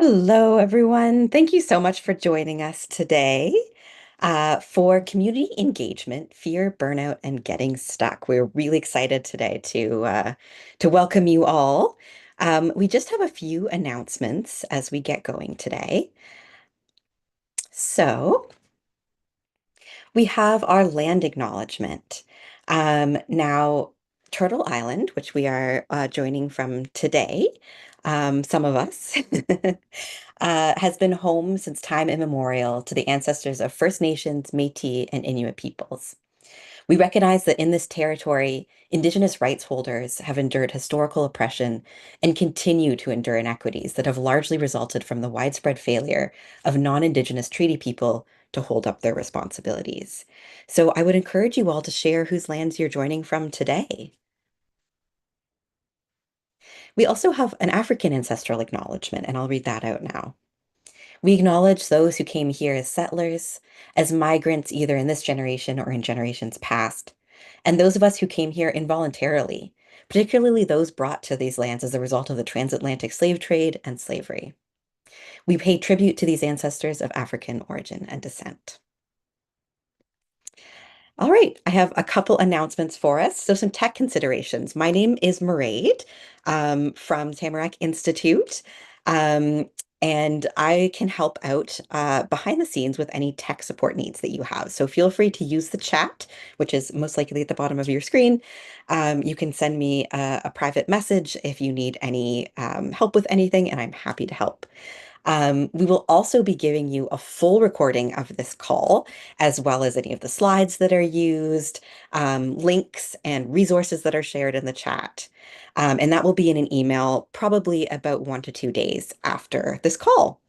Hello, everyone. Thank you so much for joining us today for community engagement, fear, burnout, and getting stuck. We're really excited today to welcome you all. We just have a few announcements as we get going today. So we have our land acknowledgement. Now, Turtle Island, which we are joining from today, some of us, has been home since time immemorial to the ancestors of First Nations, Métis, and Inuit peoples. We recognize that in this territory, Indigenous rights holders have endured historical oppression and continue to endure inequities that have largely resulted from the widespread failure of non-Indigenous treaty people to hold up their responsibilities. So I would encourage you all to share whose lands you're joining from today. We also have an African ancestral acknowledgement, and I'll read that out now. We acknowledge those who came here as settlers, as migrants either in this generation or in generations past, and those of us who came here involuntarily, particularly those brought to these lands as a result of the transatlantic slave trade and slavery. We pay tribute to these ancestors of African origin and descent. All right, I have a couple announcements for us. So some tech considerations. My name is Mairead from Tamarack Institute. Um, and I can help out behind the scenes with any tech support needs that you have. So feel free to use the chat, which is most likely at the bottom of your screen. You can send me a private message if you need any help with anything, and I'm happy to help. We will also be giving you a full recording of this call, as well as any of the slides that are used, links and resources that are shared in the chat. And that will be in an email probably about 1 to 2 days after this call.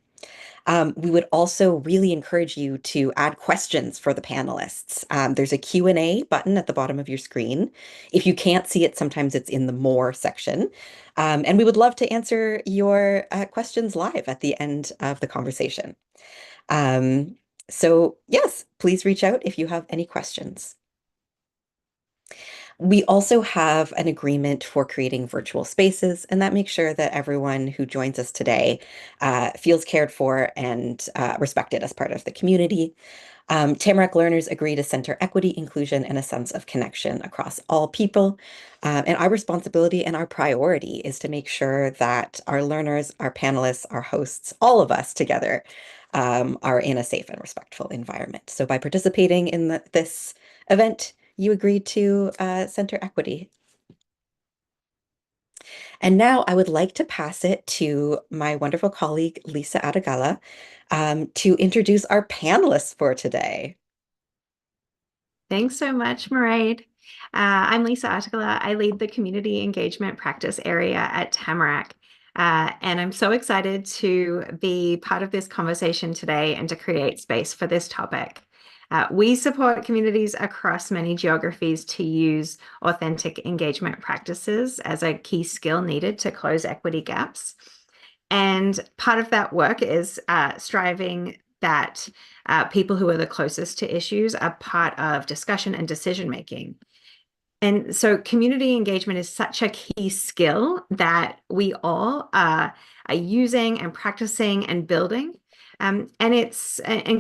We would also really encourage you to add questions for the panelists. There's a Q&A button at the bottom of your screen. If you can't see it, sometimes it's in the More section. And we would love to answer your questions live at the end of the conversation. So yes, please reach out if you have any questions. We also have an agreement for creating virtual spaces, and that makes sure that everyone who joins us today feels cared for and respected as part of the community. Tamarack learners agree to center equity, inclusion, and a sense of connection across all people. And our responsibility and our priority is to make sure that our learners, our panelists, our hosts, all of us together are in a safe and respectful environment. So by participating in this event, you agreed to center equity. And now I would like to pass it to my wonderful colleague, Lisa Adagala, to introduce our panelists for today. Thanks so much, Mairead. I'm Lisa Attigala. I lead the community engagement practice area at Tamarack. And I'm so excited to be part of this conversation today and to create space for this topic. We support communities across many geographies to use authentic engagement practices as a key skill needed to close equity gaps. And part of that work is striving that people who are the closest to issues are part of discussion and decision making. And so community engagement is such a key skill that we all are using and practicing and building. And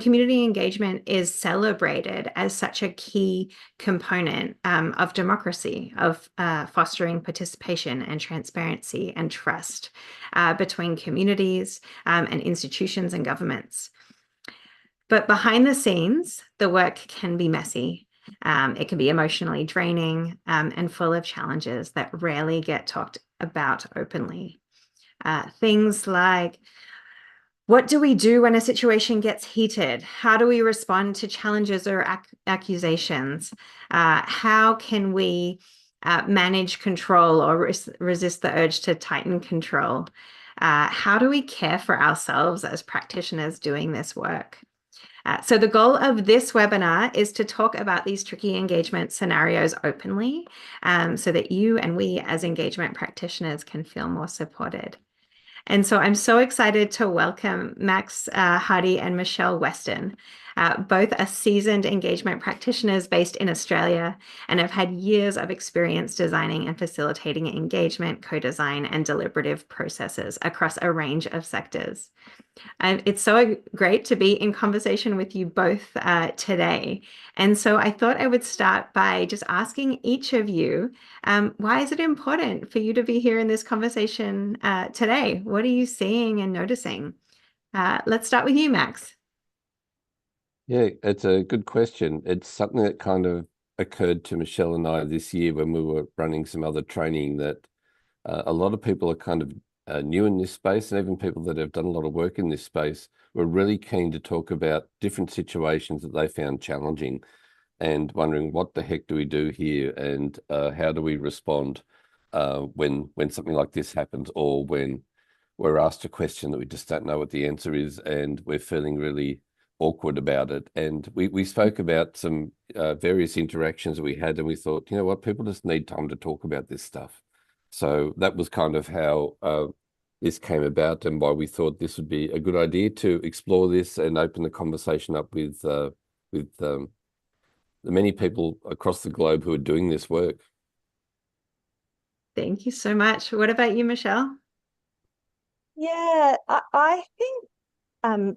community engagement is celebrated as such a key component of democracy, of fostering participation and transparency and trust between communities and institutions and governments. But behind the scenes, the work can be messy. It can be emotionally draining and full of challenges that rarely get talked about openly. Things like, what do we do when a situation gets heated? How do we respond to challenges or accusations? How can we manage control or resist the urge to tighten control? How do we care for ourselves as practitioners doing this work? So the goal of this webinar is to talk about these tricky engagement scenarios openly so that you and we as engagement practitioners can feel more supported. And so I'm so excited to welcome Max Hardy and Michelle Weston. Both are seasoned engagement practitioners based in Australia and have had years of experience designing and facilitating engagement, co-design, and deliberative processes across a range of sectors. And it's so great to be in conversation with you both today. And so I thought I would start by just asking each of you, why is it important for you to be here in this conversation today? What are you seeing and noticing? Let's start with you, Max. Yeah, it's a good question. It's something that kind of occurred to Michelle and I this year when we were running some other training that a lot of people are kind of new in this space, and even people that have done a lot of work in this space were really keen to talk about different situations that they found challenging and wondering what the heck do we do here, and how do we respond when something like this happens, or when we're asked a question that we just don't know what the answer is and we're feeling really awkward about it. And we spoke about some various interactions that we had, and we thought, you know what, people just need time to talk about this stuff. So that was kind of how this came about, and why we thought this would be a good idea to explore this and open the conversation up with the many people across the globe who are doing this work. Thank you so much. What about you, Michelle? Yeah, I think um,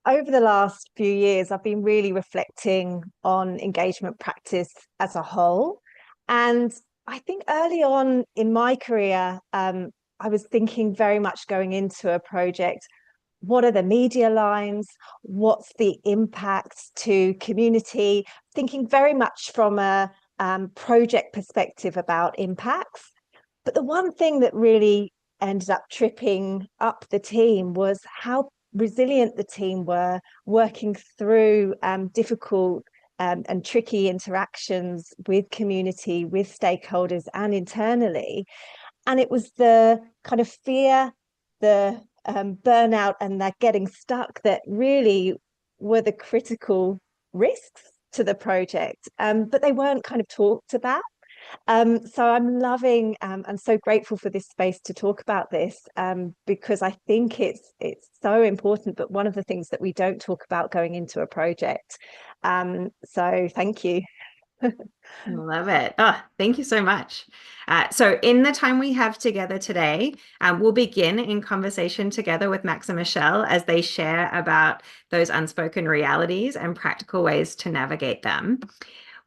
over the last few years, I've been really reflecting on engagement practice as a whole. And I think early on in my career, I was thinking very much going into a project, what are the media lines? What's the impact to community? Thinking very much from a project perspective about impacts. But the one thing that really ended up tripping up the team was how resilient the team were working through difficult and tricky interactions with community, with stakeholders, and internally. And it was the kind of fear, the burnout, and that getting stuck that really were the critical risks to the project. But they weren't kind of talked about. So I'm loving and so grateful for this space to talk about this, because I think it's so important, but one of the things that we don't talk about going into a project. So thank you. Love it. Oh, thank you so much. So, in the time we have together today, we'll begin in conversation together with Max and Michelle as they share about those unspoken realities and practical ways to navigate them.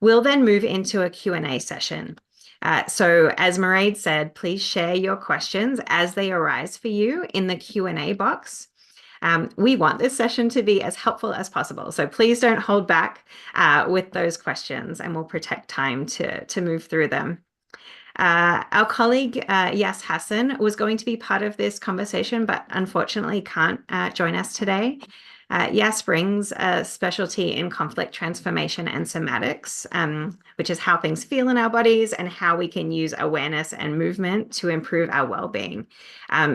We'll then move into a Q&A session. So as Mairead said, please share your questions as they arise for you in the Q&A box. We want this session to be as helpful as possible, so please don't hold back with those questions, and we'll protect time to move through them. Our colleague Yas Hassan was going to be part of this conversation, but unfortunately can't join us today. Yas brings a specialty in conflict transformation and somatics, which is how things feel in our bodies and how we can use awareness and movement to improve our well-being.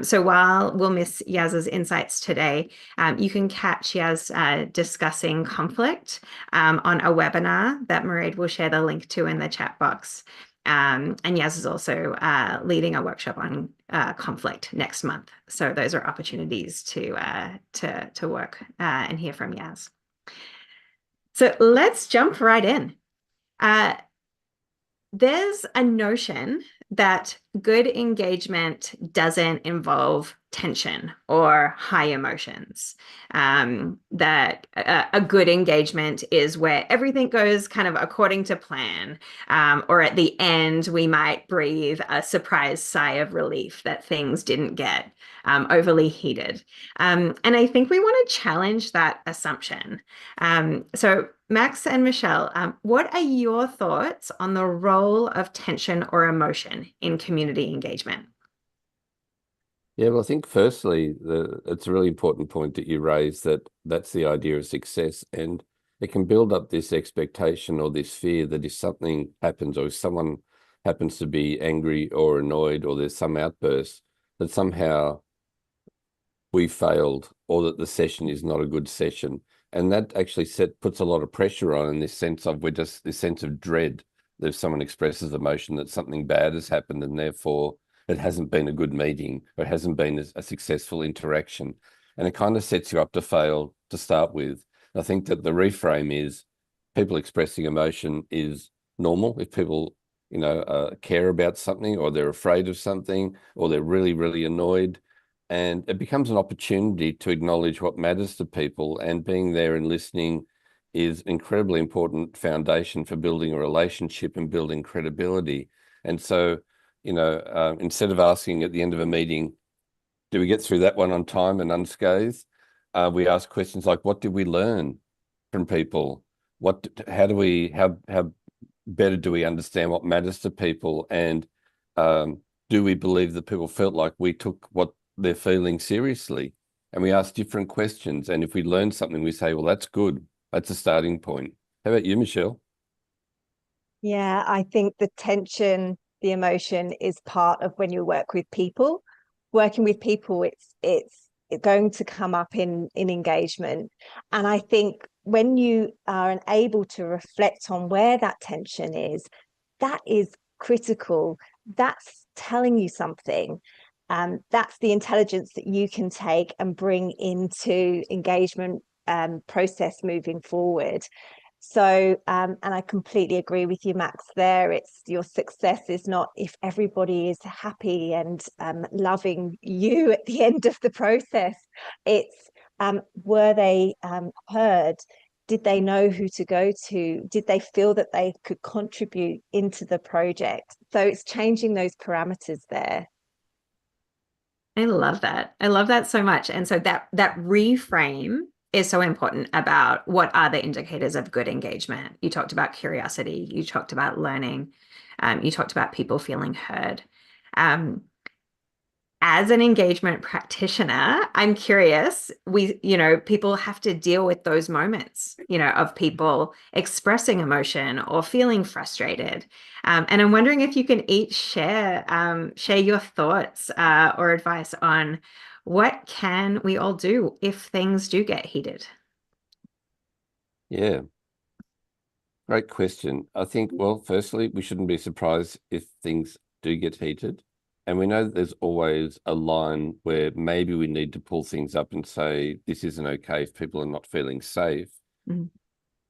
So while we'll miss Yaz's insights today, you can catch Yaz discussing conflict on a webinar that Mairead will share the link to in the chat box. And Yaz is also leading a workshop on conflict next month. So those are opportunities to work and hear from Yaz. So let's jump right in. There's a notion that good engagement doesn't involve tension or high emotions. That a good engagement is where everything goes kind of according to plan, or at the end, we might breathe a surprise sigh of relief that things didn't get overly heated. And I think we want to challenge that assumption. So Max and Michelle, what are your thoughts on the role of tension or emotion in community engagement? Yeah, well, I think firstly, it's a really important point that you raised, that that's the idea of success, and it can build up this expectation or this fear that if something happens, or if someone happens to be angry or annoyed, or there's some outburst, that somehow we failed, or that the session is not a good session. And that actually puts a lot of pressure on, in this sense of, we're just this sense of dread that if someone expresses emotion that something bad has happened, and therefore it hasn't been a good meeting, or it hasn't been a successful interaction. And it kind of sets you up to fail to start with. I think that the reframe is people expressing emotion is normal. If people, care about something, or they're afraid of something, or they're really, really annoyed, and it becomes an opportunity to acknowledge what matters to people, and being there and listening is incredibly important foundation for building a relationship and building credibility. And so, instead of asking at the end of a meeting, do we get through that one on time and unscathed? We ask questions like, what did we learn from people? How better do we understand what matters to people? And do we believe that people felt like we took what they're feeling seriously? And we ask different questions. And if we learn something, we say, well, that's good. That's a starting point. How about you, Michelle? Yeah, I think the tension, the emotion is part of when you work with people. Working with people, it's going to come up in engagement. And I think when you are able to reflect on where that tension is, that is critical. That's telling you something. That's the intelligence that you can take and bring into engagement process moving forward. So, and I completely agree with you, Max, there. It's your success is not if everybody is happy and loving you at the end of the process. It's were they heard? Did they know who to go to? Did they feel that they could contribute into the project? So it's changing those parameters there. I love that. I love that so much. And so that reframe is so important about what are the indicators of good engagement. You talked about curiosity, you talked about learning, you talked about people feeling heard. Um, as an engagement practitioner, I'm curious, people have to deal with those moments, of people expressing emotion or feeling frustrated. And I'm wondering if you can each share your thoughts or advice on what can we all do if things do get heated? Yeah, great question. I think, well, firstly, we shouldn't be surprised if things do get heated. And we know that there's always a line where maybe we need to pull things up and say, this isn't okay if people are not feeling safe. Mhm.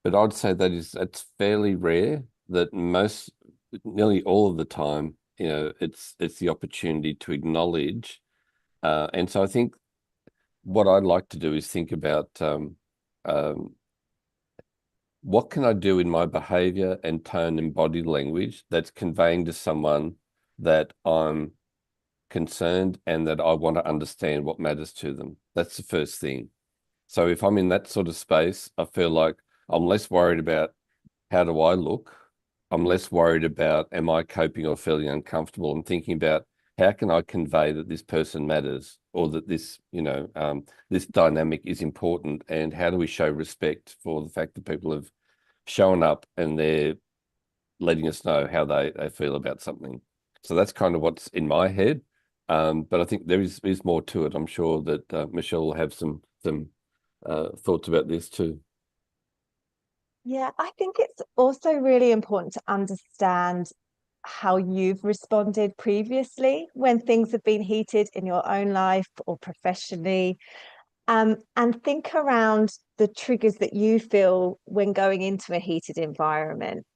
But I'd say that's fairly rare, that nearly all of the time, it's the opportunity to acknowledge. And so I think what I'd like to do is think about um, what can I do in my behavior and tone and body language that's conveying to someone that I'm concerned and that I want to understand what matters to them. That's the first thing. So if I'm in that sort of space, I feel like I'm less worried about how do I look. I'm less worried about am I coping or feeling uncomfortable. I'm thinking about how can I convey that this person matters, or that this dynamic is important, and how do we show respect for the fact that people have shown up and they're letting us know how they feel about something. So that's kind of what's in my head. But I think there is more to it. I'm sure that Michelle will have some thoughts about this too. Yeah, I think it's also really important to understand how you've responded previously when things have been heated in your own life or professionally. And think around the triggers that you feel when going into a heated environment.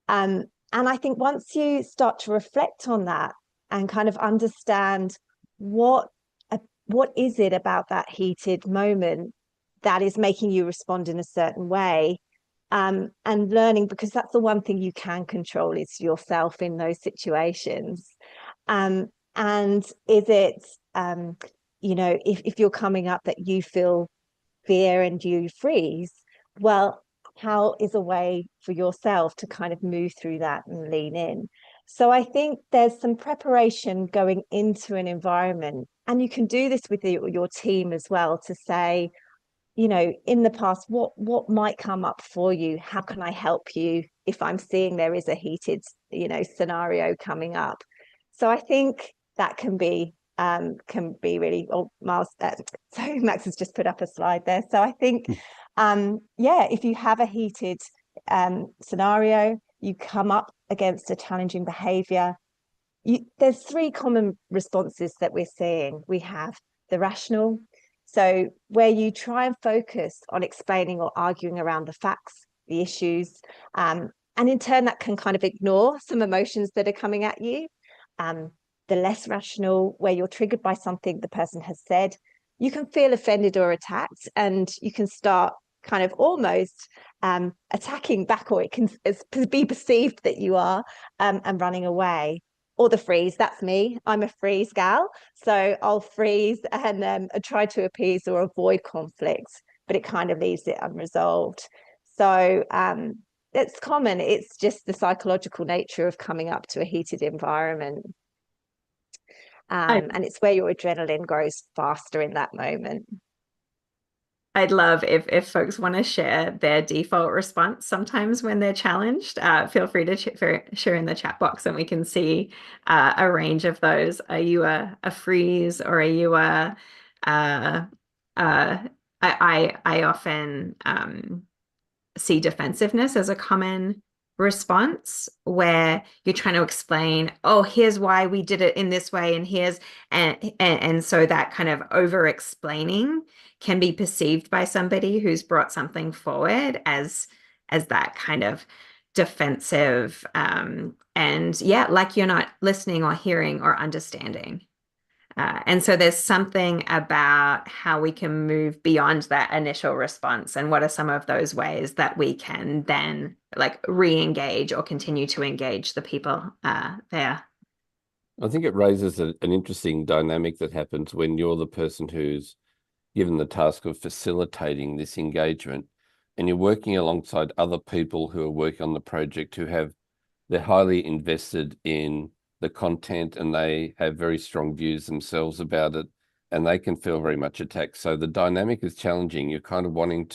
And I think once you start to reflect on that and kind of understand what what is it about that heated moment that is making you respond in a certain way, and learning, because that's the one thing you can control is yourself in those situations. And is it, if you're coming up that you feel fear and you freeze, well, how is a way for yourself to kind of move through that and lean in? So I think there's some preparation going into an environment, and you can do this with your team as well, to say, in the past, what might come up for you? How can I help you if I'm seeing there is a heated, scenario coming up? So I think that can be really. Oh, Miles, so Max has just put up a slide there. So I think, yeah, if you have a heated scenario, you come up against a challenging behavior, there's three common responses that we're seeing. We have the rational, so where you try and focus on explaining or arguing around the facts, the issues, and in turn that can kind of ignore some emotions that are coming at you. Um, the less rational, where you're triggered by something the person has said, you can feel offended or attacked, and you can start kind of almost attacking back, or it can be perceived that you are, and running away. Or the freeze, that's me. I'm a freeze gal. So I'll freeze and try to appease or avoid conflict, but it kind of leaves it unresolved. So it's common. It's just the psychological nature of coming up to a heated environment. And it's where your adrenaline grows faster in that moment. I'd love if folks want to share their default response sometimes when they're challenged. Feel free to share in the chat box, and we can see a range of those. Are you a freeze, or are you a I often see defensiveness as a common response, where you're trying to explain, oh, here's why we did it in this way, and here's and so that kind of over explaining can be perceived by somebody who's brought something forward as that kind of defensive, and yeah, like you're not listening or hearing or understanding. And so there's something about how we can move beyond that initial response, and what are some of those ways that we can then like re-engage or continue to engage the people there. I think it raises an interesting dynamic that happens when you're the person who's given the task of facilitating this engagement, and you're working alongside other people who are working on the project they're highly invested in the content, and they have very strong views themselves about it, and they can feel very much attacked. So the dynamic is challenging. You're kind of wanting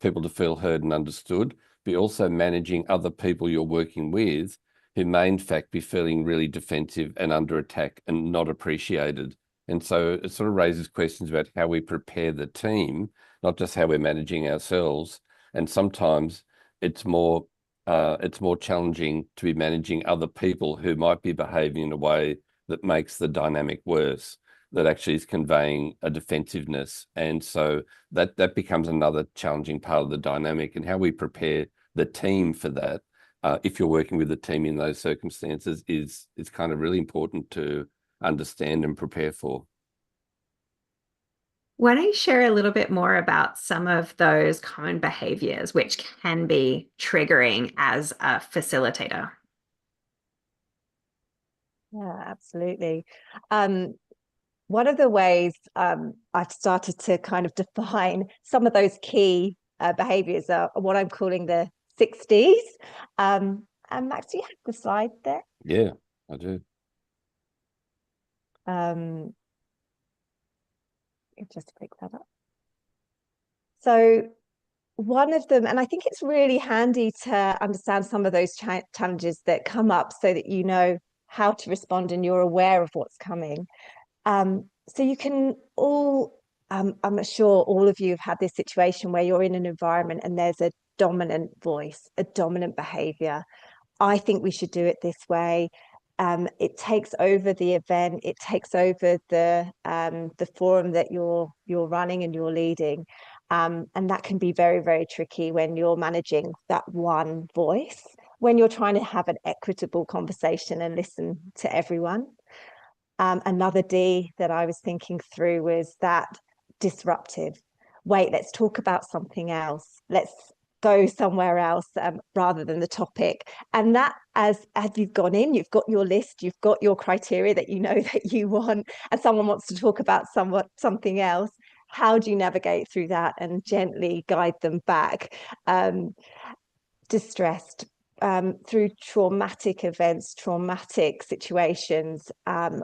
people to feel heard and understood, but also managing other people you're working with who may in fact be feeling really defensive and under attack and not appreciated. And so it sort of raises questions about how we prepare the team, not just how we're managing ourselves. And sometimes it's more challenging to be managing other people who might be behaving in a way that makes the dynamic worse, that actually is conveying a defensiveness. And so that becomes another challenging part of the dynamic, and how we prepare the team for that. If you're working with a team in those circumstances is kind of really important to understand and prepare for. Why don't you share a little bit more about some of those common behaviors which can be triggering as a facilitator? Yeah, absolutely. One of the ways I've started to kind of define some of those key behaviors are what I'm calling the 60s. And Max, do you have the slide there? Yeah, I do. Just pick that up. So one of them, and I think it's really handy to understand some of those challenges that come up so that you know how to respond and you're aware of what's coming. So you can all, I'm sure all of you have had this situation where you're in an environment and there's a dominant voice, a dominant behavior. I think we should do it this way. It takes over the event. It takes over the forum that you're running and you're leading, and that can be very, very tricky when you're managing that one voice. When you're trying to have an equitable conversation and listen to everyone. Another D that I was thinking through was that disruptive. Wait, let's talk about something else. Let's go somewhere else rather than the topic. And that as you've gone in, you've got your list, you've got your criteria that you know that you want, and someone wants to talk about something else. How do you navigate through that and gently guide them back? Distressed. Through traumatic events, traumatic situations,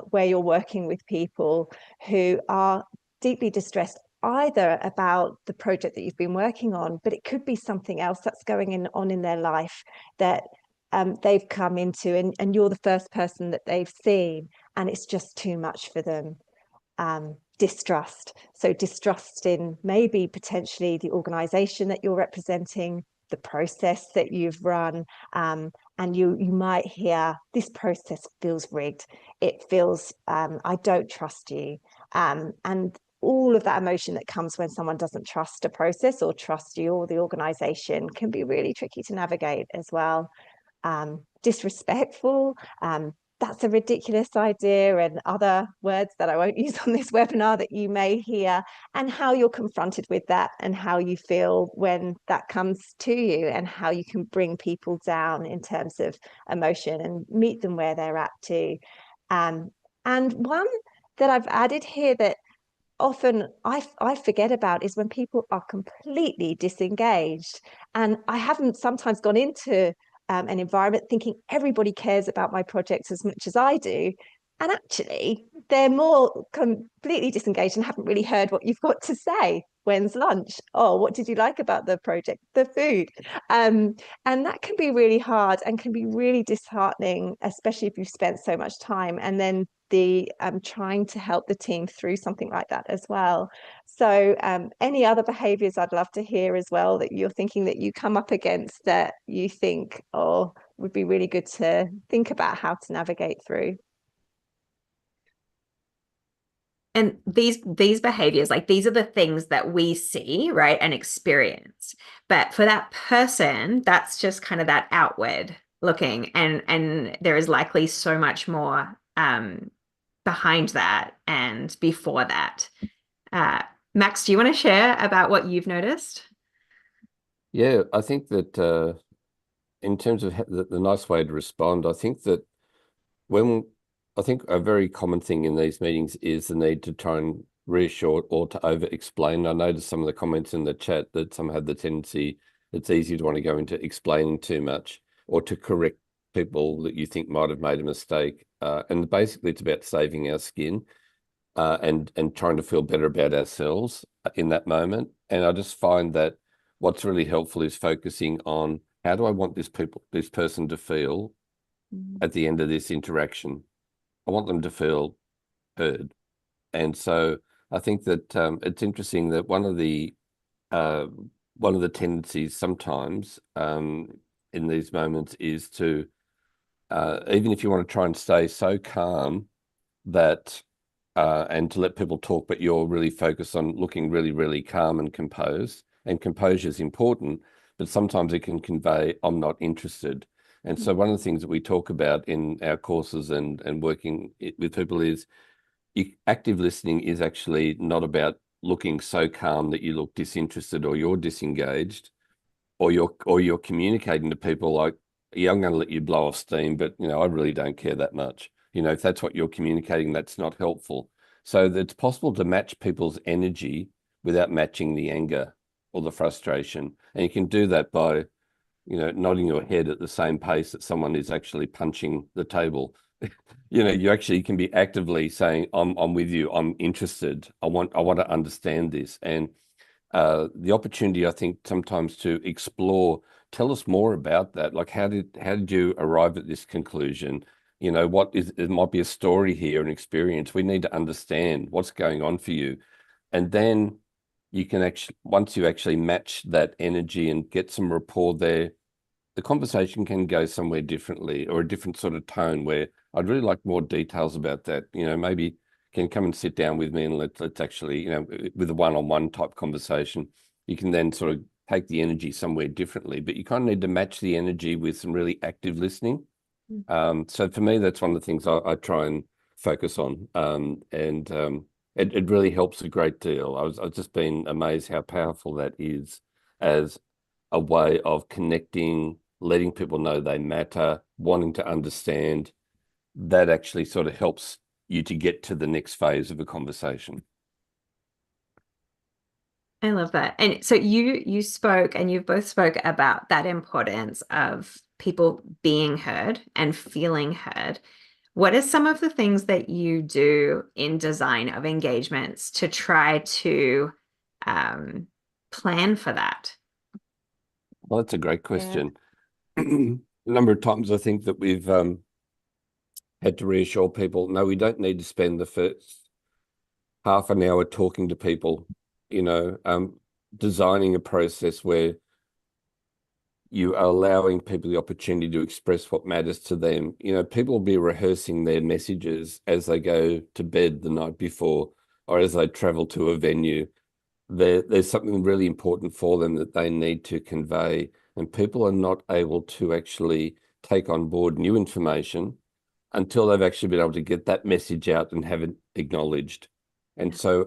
where you're working with people who are deeply distressed, either about the project that you've been working on, but it could be something else that's going on in their life that they've come into, and you're the first person that they've seen, and it's just too much for them. Distrust. So distrust in maybe potentially the organization that you're representing, the process that you've run, and you might hear, this process feels rigged. It feels, I don't trust you. And all of that emotion that comes when someone doesn't trust a process or trust you or the organization can be really tricky to navigate as well. Disrespectful, that's a ridiculous idea, and other words that I won't use on this webinar that you may hear, and how you're confronted with that and how you feel when that comes to you, and how you can bring people down in terms of emotion and meet them where they're at too. And one that I've added here that often I forget about is when people are completely disengaged. And I haven't sometimes gone into an environment thinking everybody cares about my projects as much as I do. And actually, they're more completely disengaged and haven't really heard what you've got to say. When's lunch? Oh, what did you like about the project? The food. And that can be really hard and can be really disheartening, especially if you've spent so much time. And then the trying to help the team through something like that as well. So any other behaviors I'd love to hear as well that you're thinking that you come up against that you think, oh, would be really good to think about how to navigate through. And these behaviors, like these are the things that we see, right, and experience. But for that person, that's just kind of that outward looking, and there is likely so much more behind that and before that. Max, do you want to share about what you've noticed? Yeah, I think that in terms of the nice way to respond, I think that I think a very common thing in these meetings is the need to try and reassure or to over-explain. I noticed some of the comments in the chat that some have the tendency, it's easy to want to go into explaining too much or to correct people that you think might have made a mistake. And basically it's about saving our skin and trying to feel better about ourselves in that moment. And I just find that what's really helpful is focusing on how do I want this person to feel at the end of this interaction. I want them to feel heard. And so I think that it's interesting that one of the tendencies sometimes in these moments is to even if you want to try and stay so calm that and to let people talk, but you're really focused on looking really, really calm and composed. And composure is important, but sometimes it can convey, I'm not interested. And so one of the things that we talk about in our courses and working with people is active listening is actually not about looking so calm that you look disinterested or you're disengaged or you're communicating to people like, yeah, I'm going to let you blow off steam, but I really don't care that much. If that's what you're communicating, that's not helpful. So it's possible to match people's energy without matching the anger or the frustration. And you can do that by, nodding your head at the same pace that someone is actually punching the table. You actually can be actively saying, I'm with you, I'm interested, I want to understand this. And the opportunity, I think, sometimes to explore, tell us more about that. Like, how did you arrive at this conclusion? It might be a story here, an experience. We need to understand what's going on for you. And then you can actually, once you actually match that energy and get some rapport there, the conversation can go somewhere differently or a different sort of tone where I'd really like more details about that. Maybe can come and sit down with me and let's actually, with a one-on-one type conversation, you can then sort of take the energy somewhere differently, but you kind of need to match the energy with some really active listening. So for me, that's one of the things I try and focus on. It really helps a great deal. I've just been amazed how powerful that is as a way of connecting, letting people know they matter, wanting to understand. That actually sort of helps you to get to the next phase of a conversation. I love that. And so you spoke, and you both spoke about that importance of people being heard and feeling heard. What are some of the things that you do in design of engagements to try to plan for that? Well, that's a great question. Yeah. A number of times I think that we've had to reassure people, no, we don't need to spend the first half an hour talking to people, designing a process where you are allowing people the opportunity to express what matters to them. You know, people will be rehearsing their messages as they go to bed the night before or as they travel to a venue. There's something really important for them that they need to convey, and people are not able to actually take on board new information until they've actually been able to get that message out and have it acknowledged. And so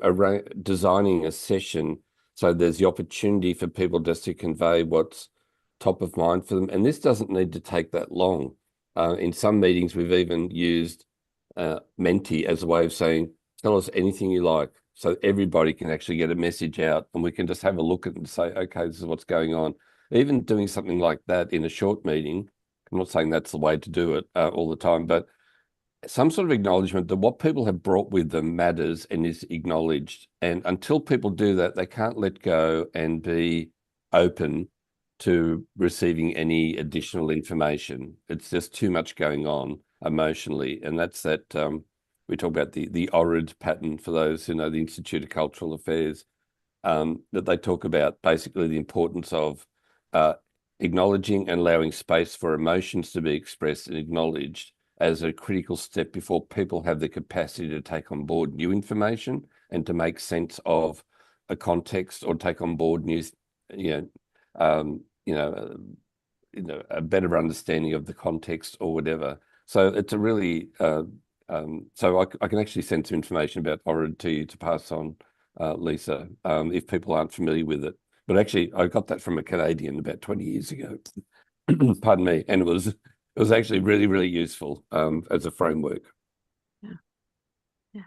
designing a session so there's the opportunity for people just to convey what's top of mind for them. And this doesn't need to take that long. In some meetings, we've even used Menti as a way of saying, tell us anything you like. So everybody can actually get a message out and we can just have a look at it and say, okay, this is what's going on. Even doing something like that in a short meeting, I'm not saying that's the way to do it all the time, but some sort of acknowledgement that what people have brought with them matters and is acknowledged. And until people do that, they can't let go and be open to receiving any additional information. It's just too much going on emotionally. And that's that we talk about the ORID pattern for those who know the Institute of Cultural Affairs, that they talk about basically the importance of acknowledging and allowing space for emotions to be expressed and acknowledged as a critical step before people have the capacity to take on board new information and to make sense of a context or take on board new, a better understanding of the context or whatever. So it's a really, so I can actually send some information about ORID to you to pass on, Lisa, if people aren't familiar with it. But actually, I got that from a Canadian about 20 years ago. Pardon me. And it was actually really, really useful as a framework. Yeah. Yeah.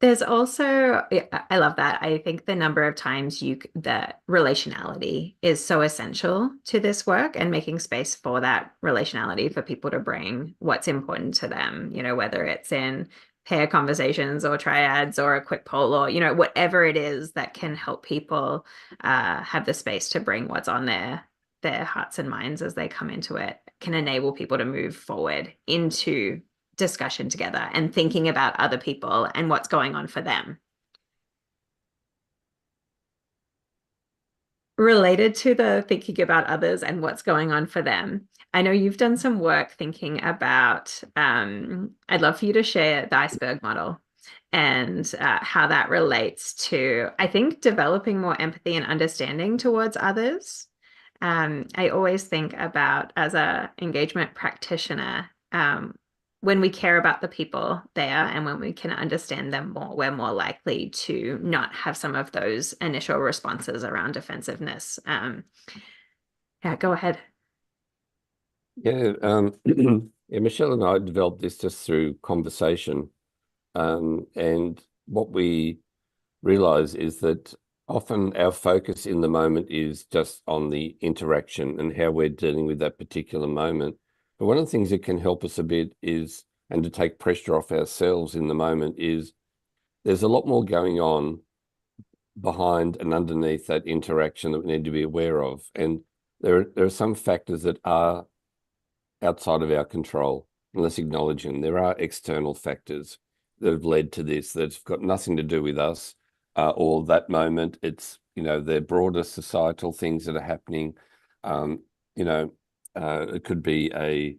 There's also, I love that. I think the number of times that relationality is so essential to this work and making space for that relationality for people to bring what's important to them, whether it's in pair conversations or triads or a quick poll or, whatever it is that can help people have the space to bring what's on their hearts and minds as they come into it, can enable people to move forward into discussion together and thinking about other people and what's going on for them. Related to the thinking about others and what's going on for them, I know you've done some work thinking about, I'd love for you to share the iceberg model and how that relates to, I think, developing more empathy and understanding towards others. I always think about, as an engagement practitioner, when we care about the people there and when we can understand them more, we're more likely to not have some of those initial responses around defensiveness. Yeah, go ahead. Yeah, yeah, Michelle and I developed this just through conversation. And what we realize is that often our focus in the moment is just on the interaction and how we're dealing with that particular moment. But one of the things that can help us a bit is, and to take pressure off ourselves in the moment, is there's a lot more going on behind and underneath that interaction that we need to be aware of. And there are some factors that are outside of our control, and let's acknowledge them. There are external factors that have led to this that's got nothing to do with us or that moment. It's, the broader societal things that are happening. It could be a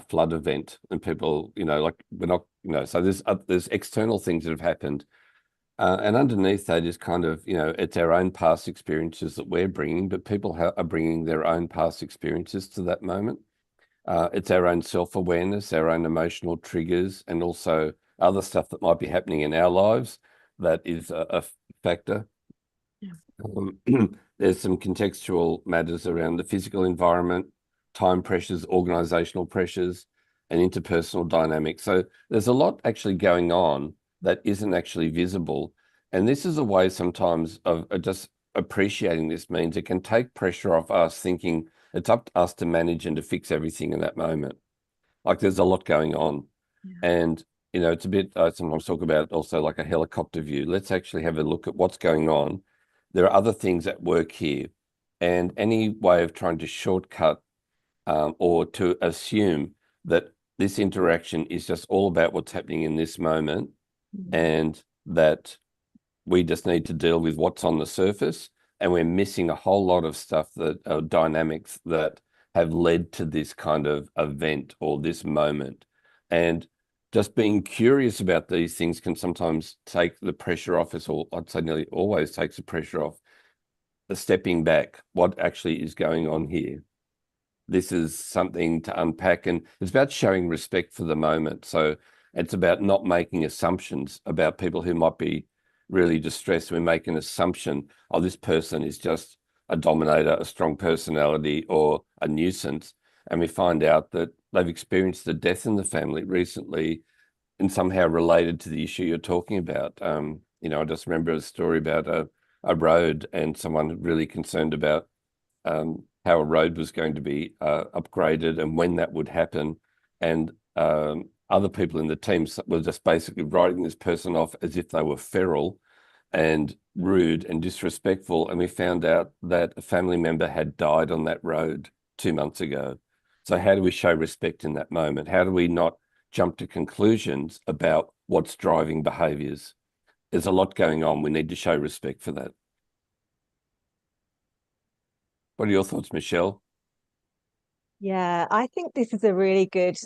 flood event and people, like we're not, so there's external things that have happened. And underneath that is kind of, it's our own past experiences that we're bringing, but people are bringing their own past experiences to that moment. It's our own self-awareness, our own emotional triggers, and also other stuff that might be happening in our lives that is a factor. Yeah. There's some contextual matters around the physical environment, time pressures, organizational pressures, and interpersonal dynamics. So there's a lot actually going on that isn't actually visible. And this is a way sometimes of just appreciating this means it can take pressure off us thinking it's up to us to manage and to fix everything in that moment. Like there's a lot going on. Yeah. And, it's a bit, I sometimes talk about also like a helicopter view. Let's actually have a look at what's going on. There are other things at work here. And any way of trying to shortcut or to assume that this interaction is just all about what's happening in this moment, and that we just need to deal with what's on the surface, and we're missing a whole lot of stuff that are dynamics that have led to this kind of event or this moment. And just being curious about these things can sometimes take the pressure off us, or I'd say nearly always takes the pressure off. The stepping back, what actually is going on here? This is something to unpack, and it's about showing respect for the moment. So it's about not making assumptions about people who might be really distressed. We make an assumption, oh, this person is just a dominator, a strong personality, or a nuisance. And we find out that they've experienced a death in the family recently and somehow related to the issue you're talking about. I just remember a story about a road and someone really concerned about how a road was going to be upgraded and when that would happen. And other people in the team were just basically writing this person off as if they were feral and rude and disrespectful. And we found out that a family member had died on that road 2 months ago. So how do we show respect in that moment? How do we not jump to conclusions about what's driving behaviours? There's a lot going on. We need to show respect for that. What are your thoughts, Michelle? Yeah, I think this is a really good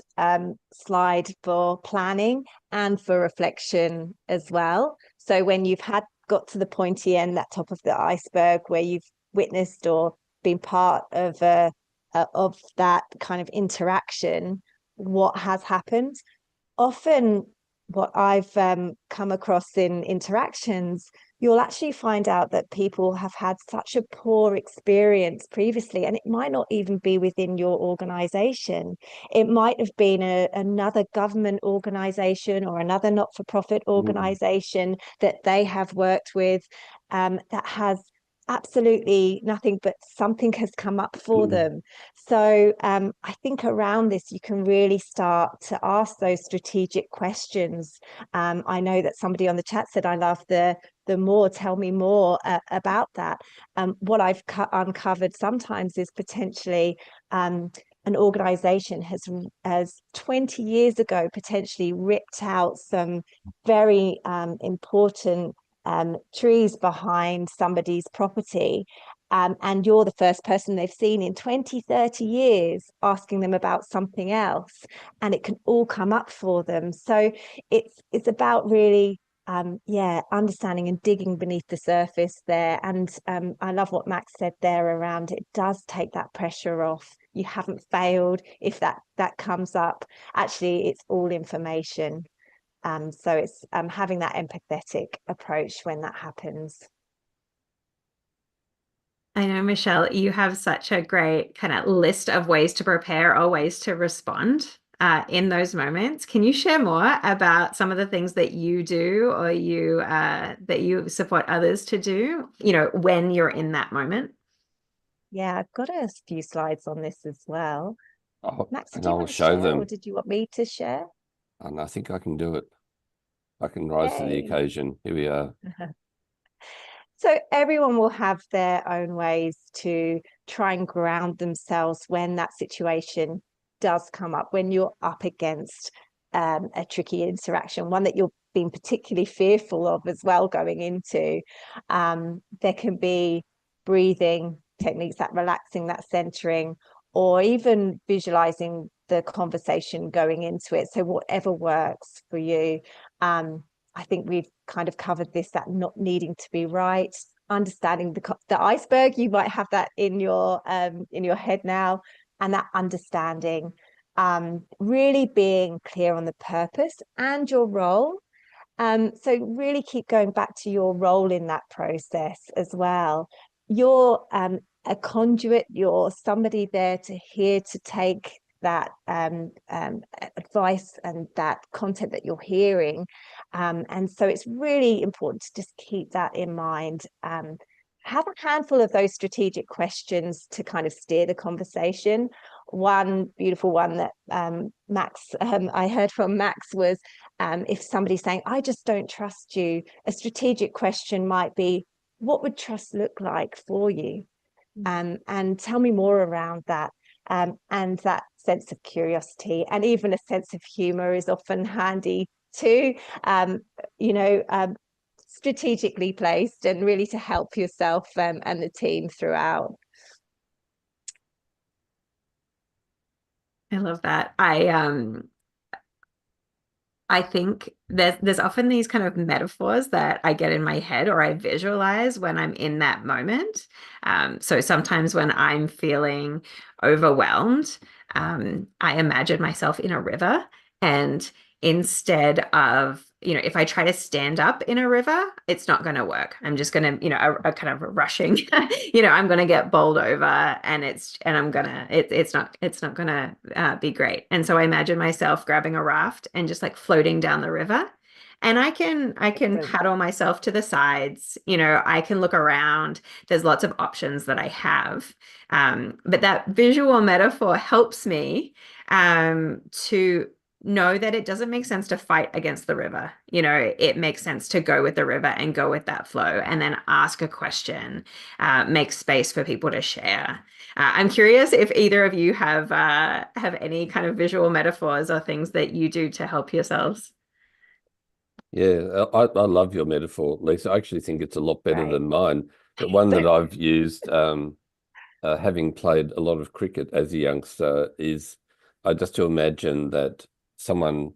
slide for planning and for reflection as well. So when you've got to the pointy end, that top of the iceberg, where you've witnessed or been part of of that kind of interaction, what has happened? Often what I've come across in interactions, you'll actually find out that people have had such a poor experience previously, and it might not even be within your organization. It might have been another government organization or another not-for-profit organization that they have worked with, that has absolutely nothing, but something has come up for them. So I think around this, you can really start to ask those strategic questions. I know that somebody on the chat said, I love the more, tell me more about that. What I've uncovered sometimes is potentially an organization has 20 years ago potentially ripped out some very important trees behind somebody's property. And you're the first person they've seen in 20, 30 years asking them about something else, and it can all come up for them. So it's about really understanding and digging beneath the surface there. And I love what Max said there around it does take that pressure off. You haven't failed if that comes up. Actually, it's all information. So it's having that empathetic approach when that happens. I know, Michelle, you have such a great kind of list of ways to prepare or ways to respond in those moments. Can you share more about some of the things that you do or that you support others to do, when you're in that moment? Yeah, I've got a few slides on this as well. Max, And do you I'll want to show share, them. or did you want me to share? And I think I can do it. I can rise to the Yay. occasion. Here we are. So everyone will have their own ways to try and ground themselves when that situation does come up, when you're up against a tricky interaction, one that you're being particularly fearful of as well going into. There can be breathing techniques, that relaxing, that centering, or even visualizing the conversation going into it. So whatever works for you. I think we've kind of covered this, that not needing to be right, understanding the iceberg. You might have that in your head now, and that understanding, really being clear on the purpose and your role. So really keep going back to your role in that process as well. You're a conduit, you're somebody there to hear, to take that advice and that content that you're hearing. And so it's really important to just keep that in mind. Have a handful of those strategic questions to kind of steer the conversation. One beautiful one that I heard from Max was, if somebody's saying, I just don't trust you, a strategic question might be, what would trust look like for you? And tell me more around that. And that sense of curiosity and even a sense of humor is often handy too. strategically placed and really to help yourself and the team throughout. I love that. I think there's often these kind of metaphors that I get in my head or I visualize when I'm in that moment. So sometimes when I'm feeling overwhelmed, I imagine myself in a river, and instead of, if I try to stand up in a river, it's not going to work. I'm just going to, a kind of rushing, I'm going to get bowled over, and it's not going to be great. And so I imagine myself grabbing a raft and just like floating down the river. And I can paddle myself to the sides, I can look around. There's lots of options that I have. But that visual metaphor helps me to know that it doesn't make sense to fight against the river. It makes sense to go with the river and go with that flow and then ask a question, make space for people to share. I'm curious if either of you have any kind of visual metaphors or things that you do to help yourselves. Yeah, I love your metaphor, Lisa. I actually think it's a lot better Right. than mine. But one that I've used, having played a lot of cricket as a youngster, is just to imagine that someone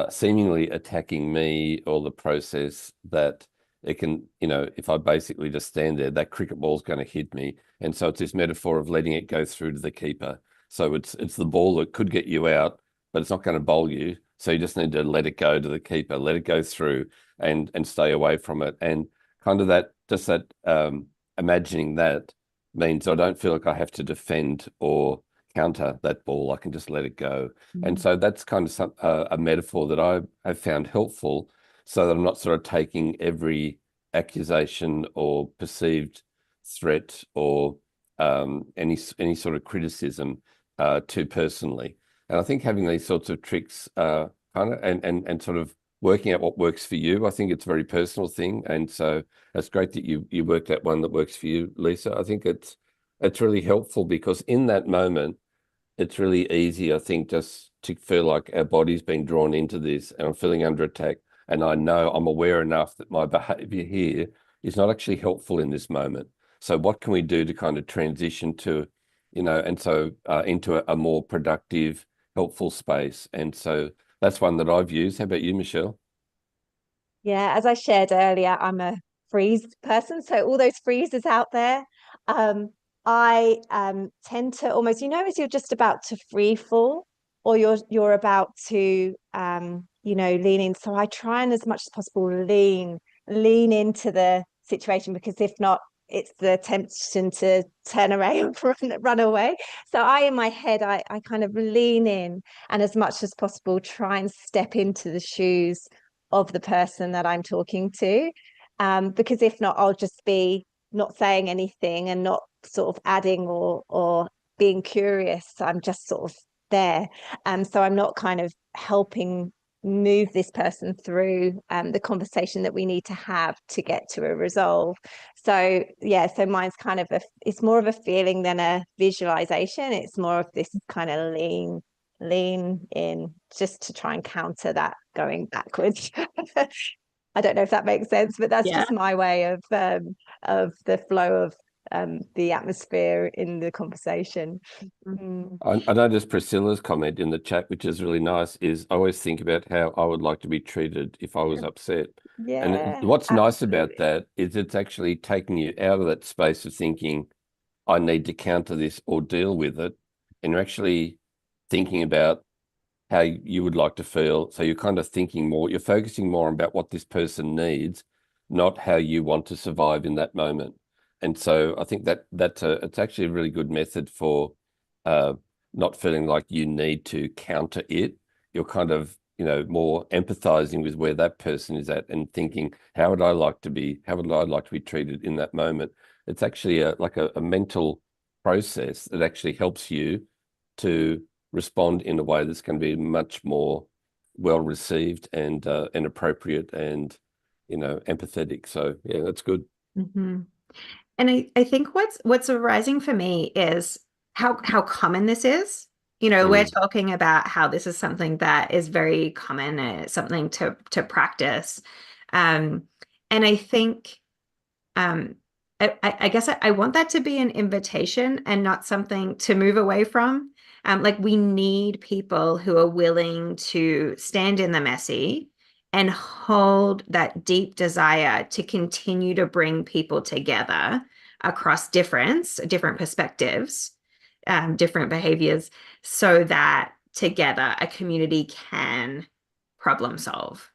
seemingly attacking me or the process, that it can, if I basically just stand there, that cricket ball's going to hit me. And so it's this metaphor of letting it go through to the keeper. So it's the ball that could get you out, but it's not going to bowl you. So you just need to let it go to the keeper, let it go through and stay away from it. And kind of imagining that means I don't feel like I have to defend or counter that ball. I can just let it go. And so that's kind of a metaphor that I have found helpful, so that I'm not sort of taking every accusation or perceived threat or any sort of criticism too personally. And I think having these sorts of tricks kind of and sort of working out what works for you, I think it's a very personal thing. And so it's great that you worked out one that works for you, Lisa. I think it's really helpful, because in that moment, it's really easy, I think, just to feel like our body's been drawn into this and I'm feeling under attack. And I know I'm aware enough that my behavior here is not actually helpful in this moment. So what can we do to kind of transition to, into a more productive, helpful space? And so that's one that I've used. How about you, Michelle? Yeah, as I shared earlier, I'm a freeze person. So all those freezers out there, I tend to almost, as you're just about to free fall, or you're about to lean in. So I try and as much as possible lean into the situation, because if not, it's the temptation to turn around and run away. So in my head, I kind of lean in, and as much as possible try and step into the shoes of the person that I'm talking to. Because if not, I'll just be not saying anything and not sort of adding or being curious. I'm just sort of there. So I'm not kind of helping move this person through the conversation that we need to have to get to a resolve. So yeah, so mine's kind of it's more of a feeling than a visualization. It's more of this kind of lean in, just to try and counter that going backwards. I don't know if that makes sense, but that's Yeah. just my way of the flow of the atmosphere in the conversation. Mm. I noticed Priscilla's comment in the chat, which is really nice, is I always think about how I would like to be treated if I was upset. And Yeah, what's nice about absolutely. that is it's actually taking you out of that space of thinking, I need to counter this or deal with it. And you're actually thinking about how you would like to feel. So you're kind of thinking more, you're focusing more about what this person needs, not how you want to survive in that moment. And so I think it's actually a really good method for uh, not feeling like you need to counter it. You're kind of, more empathizing with where that person is at and thinking, how would I like to be treated in that moment? It's actually like a mental process that actually helps you to respond in a way that's going to be much more well received and appropriate and empathetic. So yeah, that's good. Mm-hmm. And I think what's arising for me is how common this is. We're Mm. talking about how this is something that is very common, something to practice. Um, And I think I guess I want that to be an invitation and not something to move away from. Like we need people who are willing to stand in the messy and hold that deep desire to continue to bring people together across different perspectives, different behaviors, so that together a community can problem solve.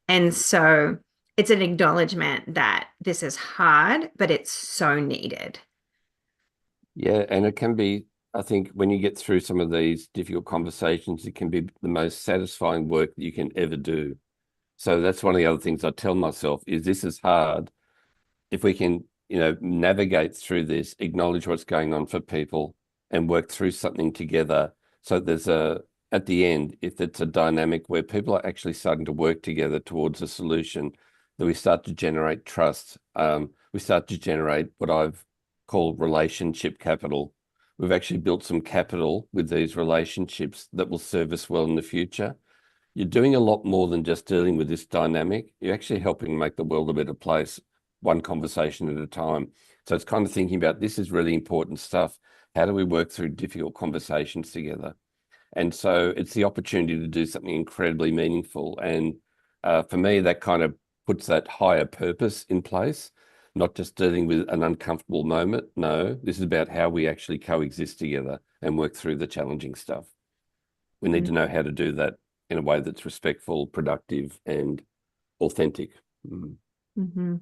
And so it's an acknowledgement that this is hard, but it's so needed. Yeah, and it can be, I think, when you get through some of these difficult conversations, it can be the most satisfying work that you can ever do. So that's one of the other things I tell myself is this is hard. If we can, navigate through this, acknowledge what's going on for people and work through something together. So at the end, if it's a dynamic where people are actually starting to work together towards a solution, that we start to generate trust. We start to generate what I've called relationship capital. We've actually built some capital with these relationships that will serve us well in the future. You're doing a lot more than just dealing with this dynamic. You're actually helping make the world a better place, one conversation at a time. So it's kind of thinking about this is really important stuff. How do we work through difficult conversations together? And so it's the opportunity to do something incredibly meaningful. And for me, that kind of puts that higher purpose in place, not just dealing with an uncomfortable moment. No, this is about how we actually coexist together and work through the challenging stuff. We need to know how to do that in a way that's respectful, productive, and authentic. Mm-hmm.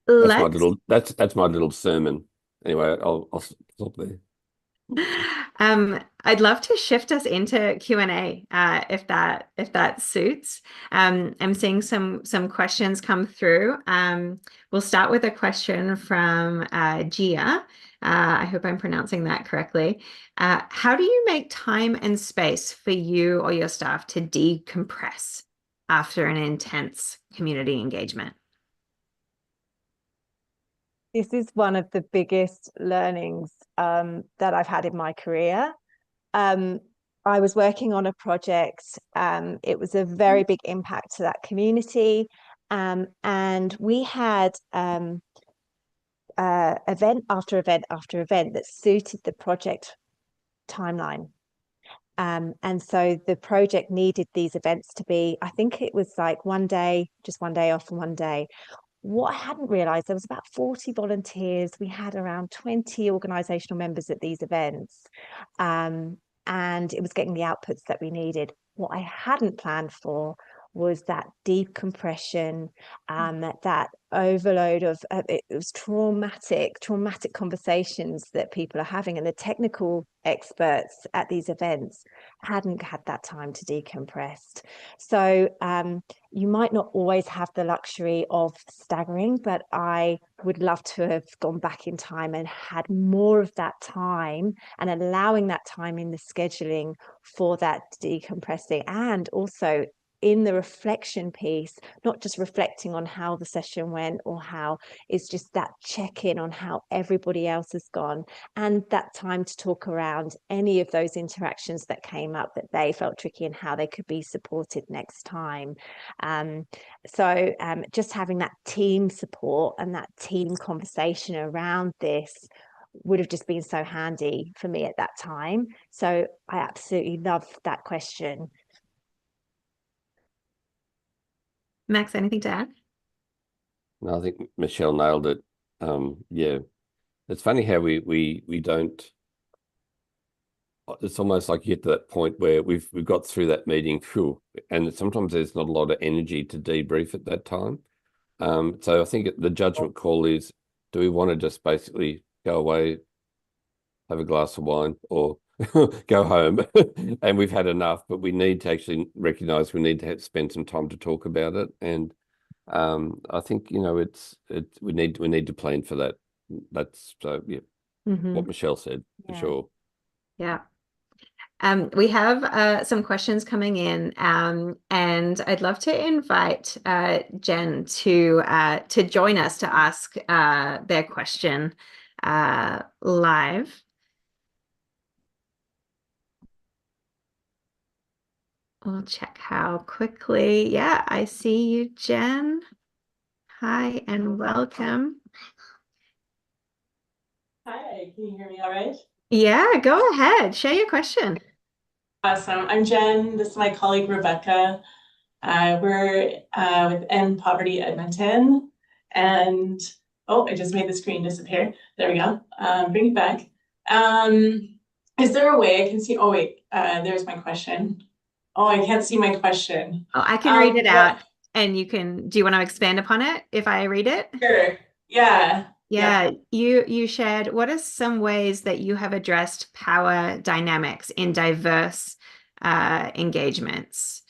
That's my little sermon. Anyway, I'll stop there. I'd love to shift us into Q&A, if that suits. I'm seeing some questions come through. We'll start with a question from Gia. I hope I'm pronouncing that correctly. How do you make time and space for you or your staff to decompress after an intense community engagement? This is one of the biggest learnings that I've had in my career. Um, I was working on a project. It was a very big impact to that community. And we had event after event after event that suited the project timeline. And so the project needed these events to be, I think it was like one day, just one day off and one day. What I hadn't realized, there was about 40 volunteers. We had around 20 organizational members at these events. And it was getting the outputs that we needed. What I hadn't planned for was that decompression, that overload of it was traumatic conversations that people are having, and the technical experts at these events hadn't had that time to decompress. So you might not always have the luxury of staggering, but I would love to have gone back in time and had more of that time and allowing that time in the scheduling for that decompressing, and also in the reflection piece, not just reflecting on how the session went or how it's just that check-in on how everybody else has gone, and that time to talk around any of those interactions that came up that they felt tricky and how they could be supported next time. So just having that team support and that team conversation around this would have just been so handy for me at that time. So I absolutely love that question. Max, anything to add? No, I think Michelle nailed it. Yeah, it's funny how we don't. It's almost like you get to that point where we've got through that meeting, and sometimes there's not a lot of energy to debrief at that time. So I think the judgment call is: do we want to just basically go away, have a glass of wine, or go home? And we've had enough, but we need to actually recognize we need to spend some time to talk about it. And I think we need to plan for that. That's yeah, what Michelle said for sure. Yeah. We have some questions coming in, and I'd love to invite Jen to join us to ask their question live. We'll check how quickly. Yeah, I see you, Jen. Hi and welcome. Hi, can you hear me all right? Yeah, go ahead. Share your question. Awesome. I'm Jen. This is my colleague Rebecca. We're with End Poverty Edmonton. And oh, I just made the screen disappear. There we go. Bring it back. Is there a way I can see? Oh, wait, there's my question. Oh, I can't see my question. Oh, I can read it What? out and do you want to expand upon it if I read it? Sure. Yeah. Yeah, you shared what are some ways that you have addressed power dynamics in diverse engagements,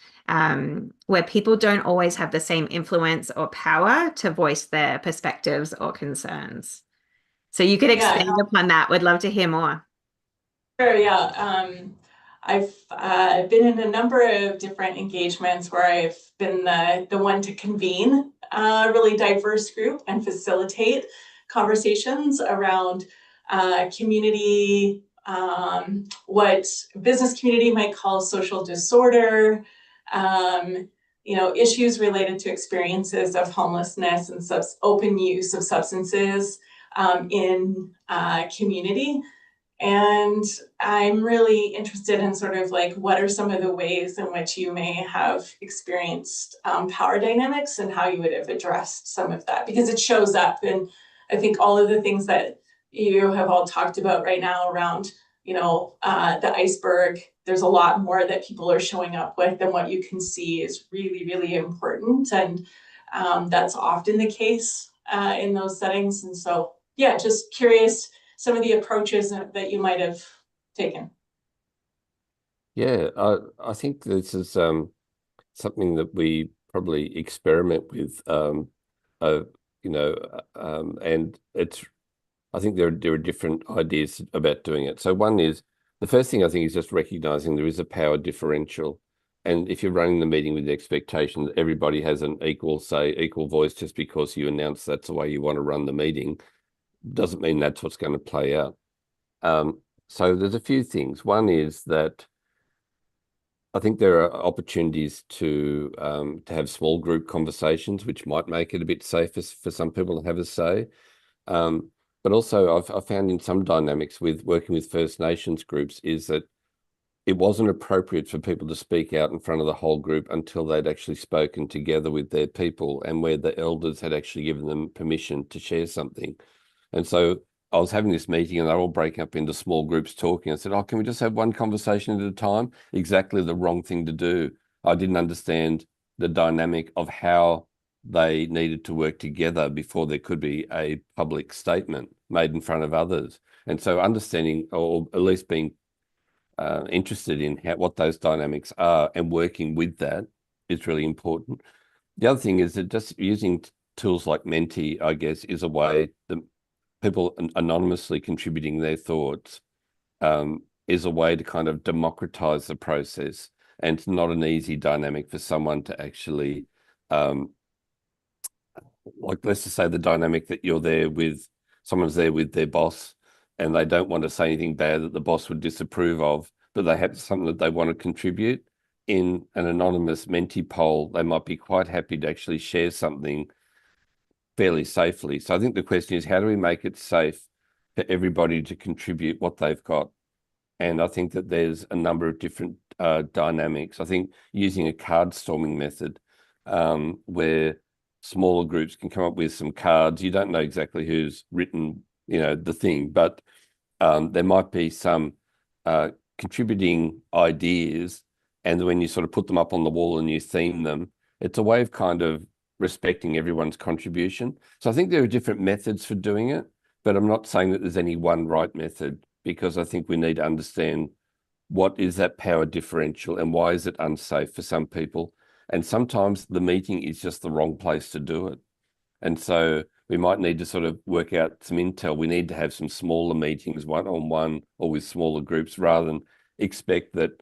where people don't always have the same influence or power to voice their perspectives or concerns. So you could Yeah. expand upon that. Would love to hear more. Sure, yeah. I've been in a number of different engagements where I've been the one to convene a really diverse group and facilitate conversations around community, what business community might call social disorder, issues related to experiences of homelessness and open use of substances in community. And I'm really interested in sort of like what are some of the ways in which you may have experienced power dynamics and how you would have addressed some of that, because it shows up in, I think, all of the things that you have all talked about right now around, the iceberg. There's a lot more that people are showing up with than what you can see is really, really important. And that's often the case in those settings. And so, yeah, just curious some of the approaches that you might have taken. Yeah, I think this is something that we probably experiment with, uh, and I think there are different ideas about doing it. So one is, the first thing I think is just recognizing there is a power differential. And if you're running the meeting with the expectation that everybody has an equal say, equal voice, just because you announce that's the way you want to run the meeting, doesn't mean that's what's going to play out. So there's a few things. One is that I think there are opportunities to have small group conversations, which might make it a bit safer for some people to have a say. But also, I've found in some dynamics with working with First Nations groups is that it wasn't appropriate for people to speak out in front of the whole group until they'd actually spoken together with their people and where the elders had actually given them permission to share something. And so I was having this meeting and they're all breaking up into small groups talking. I said, oh, can we just have one conversation at a time? Exactly the wrong thing to do. I didn't understand the dynamic of how they needed to work together before there could be a public statement made in front of others. And so understanding, or at least being interested in what those dynamics are and working with that is really important. The other thing is that just using tools like Menti, I guess, is a way that people anonymously contributing their thoughts is a way to kind of democratize the process. And it's not an easy dynamic for someone to actually, like, let's just say the dynamic that you're there with, someone's there with their boss and they don't want to say anything bad that the boss would disapprove of, but they have something that they want to contribute. In an anonymous Menti poll, they might be quite happy to actually share something fairly safely. So I think the question is, how do we make it safe for everybody to contribute what they've got? And I think that there's a number of different dynamics. I think using a card storming method where smaller groups can come up with some cards. You don't know exactly who's written, the thing, but there might be some contributing ideas. And when you sort of put them up on the wall and you theme them, it's a way of kind of respecting everyone's contribution. So I think there are different methods for doing it, but I'm not saying that there's any one right method, because I think we need to understand what is that power differential and why is it unsafe for some people. And sometimes the meeting is just the wrong place to do it. And so we might need to sort of work out some intel. We need to have some smaller meetings, one-on-one or with smaller groups, rather than expect that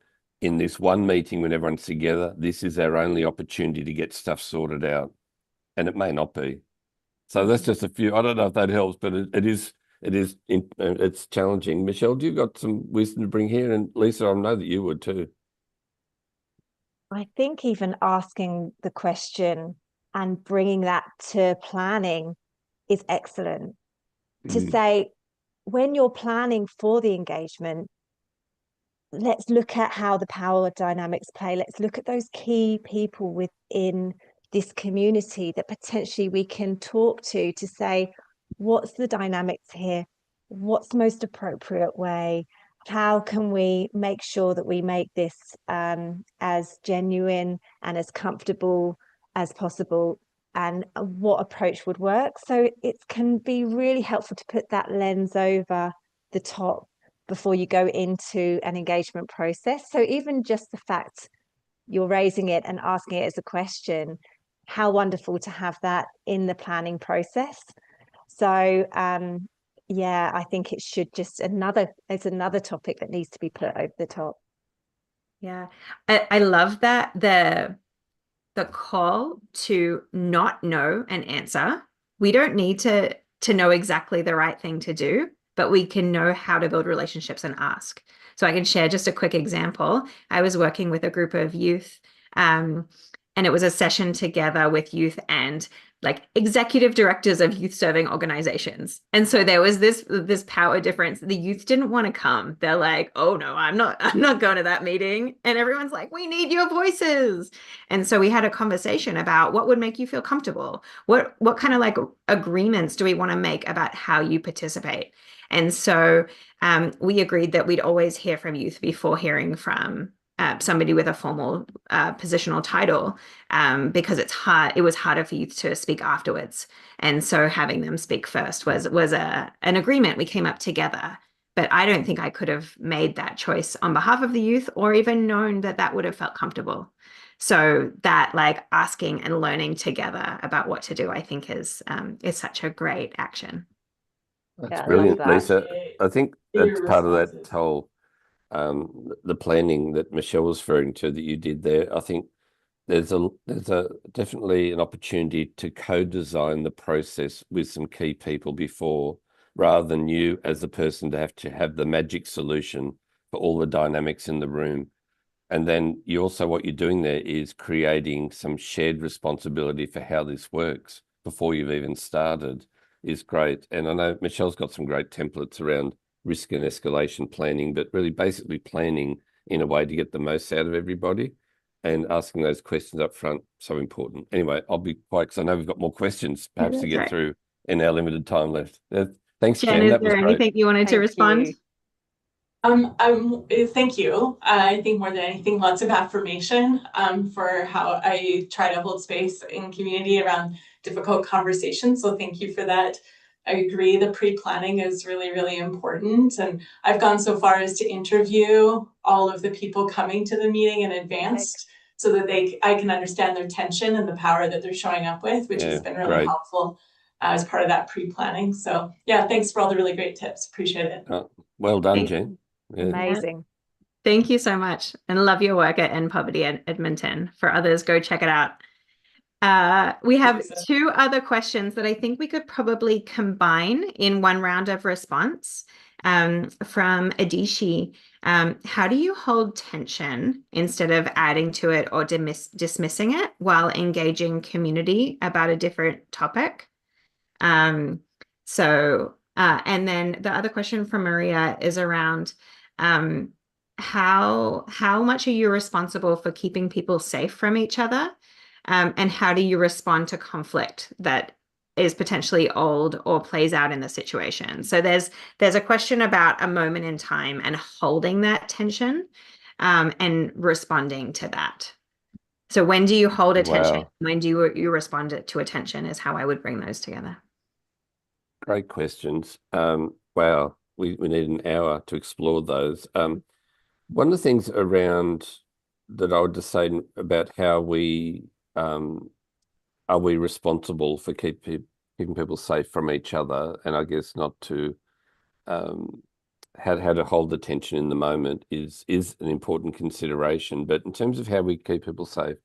in this one meeting when everyone's together, this is our only opportunity to get stuff sorted out. And it may not be. So that's just a few. I don't know if that helps, but it's challenging. Michelle, do you got some wisdom to bring here? And Lisa, I know that you would too. I think even asking the question, and bringing that to planning is excellent. To Mm. say, when you're planning for the engagement, let's look at how the power dynamics play. Let's look at those key people within this community that potentially we can talk to say, what's the dynamics here? What's the most appropriate way? How can we make sure that we make this as genuine and as comfortable as possible? And what approach would work? So it can be really helpful to put that lens over the top before you go into an engagement process. So even just the fact you're raising it and asking it as a question, how wonderful to have that in the planning process. So yeah, I think it should just it's another topic that needs to be put over the top. Yeah, I love that the call to not know an answer. We don't need to know exactly the right thing to do, but we can know how to build relationships and ask. So I can share just a quick example. I was working with a group of youth, and it was a session together with youth and like executive directors of youth serving organizations. And so there was this power difference. The youth didn't want to come. They're like, "Oh no, I'm not going to that meeting." And everyone's like, "We need your voices." And so we had a conversation about what would make you feel comfortable. What kind of like agreements do we want to make about how you participate? And so we agreed that we'd always hear from youth before hearing from somebody with a formal position or title, because it was harder for youth to speak afterwards. And so having them speak first was an agreement we came up together. But I don't think I could have made that choice on behalf of the youth or even known that that would have felt comfortable. So that like asking and learning together about what to do, I think is such a great action. That's Yeah, I love brilliant, that. Lisa. I think that's Your part of that responses. whole the planning that Michelle was referring to that you did there. I think there's a definitely an opportunity to co-design the process with some key people before, rather than you as the person to have the magic solution for all the dynamics in the room. And then you also, what you're doing there is creating some shared responsibility for how this works before you've even started is great. And I know Michelle's got some great templates around risk and escalation planning, but really basically planning in a way to get the most out of everybody and asking those questions up front, so important. Anyway, I'll be quiet because I know we've got more questions perhaps to That's get right. through in our limited time left. Thanks, Jen, Jen. is That was there great. anything you wanted to Thank respond? you. Thank you. I think more than anything, lots of affirmation for how I try to hold space in community around difficult conversations. So thank you for that. I agree the pre-planning is really, really important. And I've gone so far as to interview all of the people coming to the meeting in advance so that I can understand their tension and the power that they're showing up with, which has been really Great. helpful as part of that pre-planning. So yeah, thanks for all the really great tips. Appreciate it. Well done, Thank Jen. Yeah. Amazing. Thank you so much, and love your work at End Poverty Edmonton. For others, go check it out. We have two other questions that I think we could probably combine in one round of response. From Adishi, how do you hold tension instead of adding to it or dismissing it while engaging community about a different topic? And then the other question from Maria is around how much are you responsible for keeping people safe from each other? And how do you respond to conflict that is potentially old or plays out in the situation? So there's a question about a moment in time and holding that tension and responding to that. So when do you hold attention? Wow. When do you respond to attention is how I would bring those together. Great questions. Wow, we need an hour to explore those. One of the things around that I would just say about how are we responsible for keeping people safe from each other, and I guess not to how to hold the tension in the moment is an important consideration. But in terms of how we keep people safe,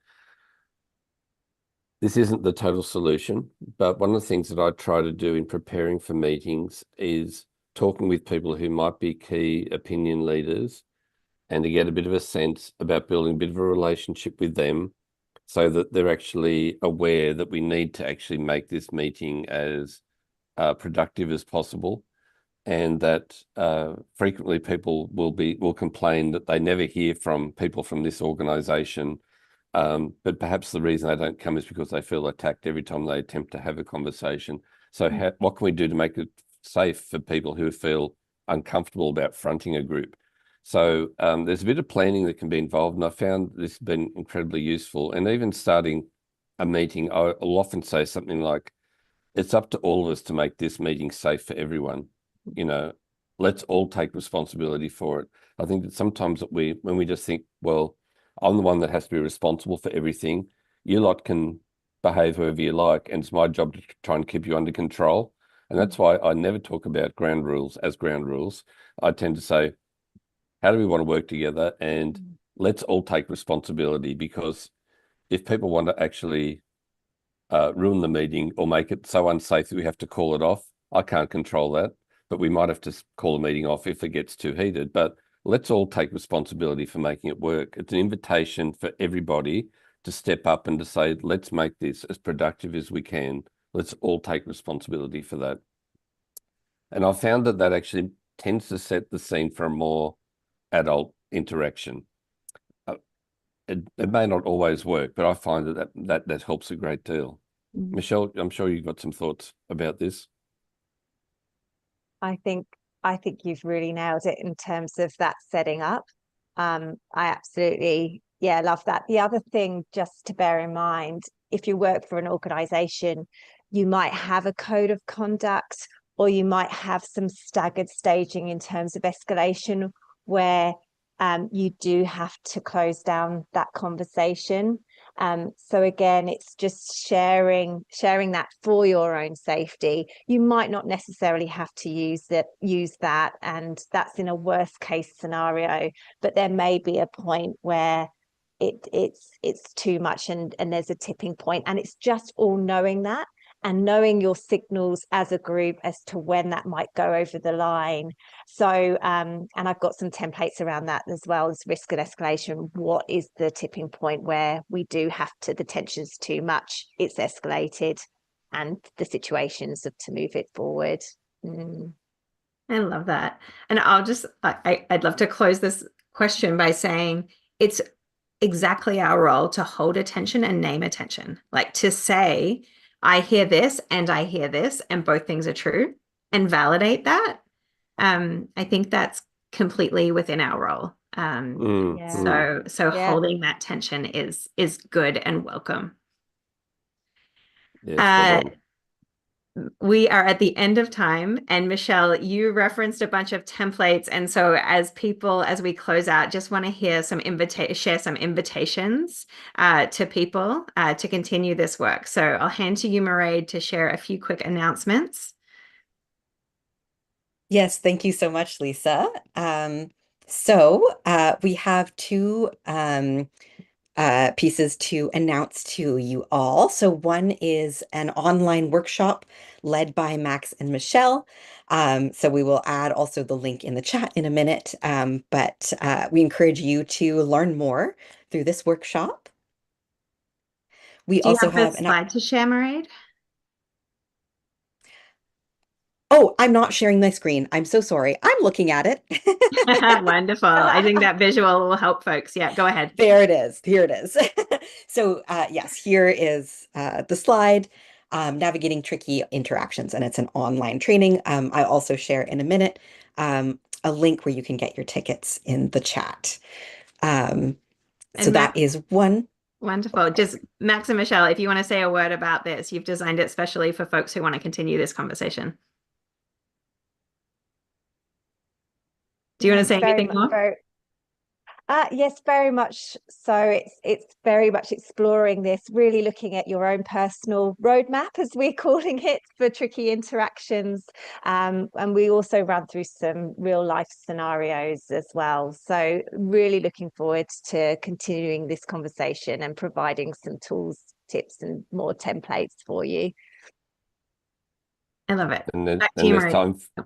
this isn't the total solution, but one of the things that I try to do in preparing for meetings is talking with people who might be key opinion leaders and to get a bit of a sense about building a bit of a relationship with them so that they're actually aware that we need to actually make this meeting as productive as possible, and that frequently people will complain that they never hear from people from this organization. But perhaps the reason they don't come is because they feel attacked every time they attempt to have a conversation. So what can we do to make it safe for people who feel uncomfortable about fronting a group? So there's a bit of planning that can be involved, and I found this has been incredibly useful. And even starting a meeting, I'll often say something like, it's up to all of us to make this meeting safe for everyone. You know, let's all take responsibility for it. I think that sometimes when we just think, well, I'm the one that has to be responsible for everything. You lot can behave however you like, and it's my job to try and keep you under control. And that's why I never talk about ground rules as ground rules. I tend to say, how do we want to work together? And let's all take responsibility, because if people want to actually ruin the meeting or make it so unsafe that we have to call it off, I can't control that, but we might have to call the meeting off if it gets too heated. But let's all take responsibility for making it work. It's an invitation for everybody to step up and to say, let's make this as productive as we can. Let's all take responsibility for that. And I found that that actually tends to set the scene for a more adult interaction. It may not always work, but I find that helps a great deal. Michelle, I'm sure you've got some thoughts about this. I think you've really nailed it in terms of that setting up. I absolutely, love that. The other thing just to bear in mind, if you work for an organization, you might have a code of conduct, or you might have some staggered staging in terms of escalation, where you do have to close down that conversation. So again, it's just sharing that for your own safety. You might not necessarily have to use that, and that's in a worst case scenario, but there may be a point where it's too much, and there's a tipping point, and it's just all knowing that, and knowing your signals as a group as to when that might go over the line. So, and I've got some templates around that as well as risk and escalation. What is the tipping point where we do have to, the tension's too much, it's escalated, and the situations to move it forward. I love that. And I'd love to close this question by saying it's exactly our role to hold attention and name attention, like to say, I hear this and I hear this, and both things are true, and validate that. I think that's completely within our role. So holding that tension is good and welcome. Yes, we are at the end of time, and Michelle, you referenced a bunch of templates, and so as we close out, just want to hear share some invitations to people to continue this work. So I'll hand to you, Mairead, to share a few quick announcements. Yes, thank you so much, Lisa. So we have two pieces to announce to you all. So one is an online workshop led by Max and Michelle. So we will add also the link in the chat in a minute, but we encourage you to learn more through this workshop. We also have a slide to share, Mairead? Oh, I'm not sharing my screen. I'm so sorry. I'm looking at it. Wonderful. I think that visual will help folks. Yeah, go ahead. There it is. Here it is. So yes, here is the slide, navigating tricky interactions, and it's an online training. I also share in a minute a link where you can get your tickets in the chat. So that is one. Wonderful. Just Max and Michelle, if you want to say a word about this, you've designed it specially for folks who want to continue this conversation. Do you want to say anything more? Yes, very much so. It's very much exploring this, really looking at your own personal roadmap, as we're calling it, for tricky interactions. And we also run through some real life scenarios as well. So really looking forward to continuing this conversation and providing some tools, tips, and more templates for you. I love it. And there's time for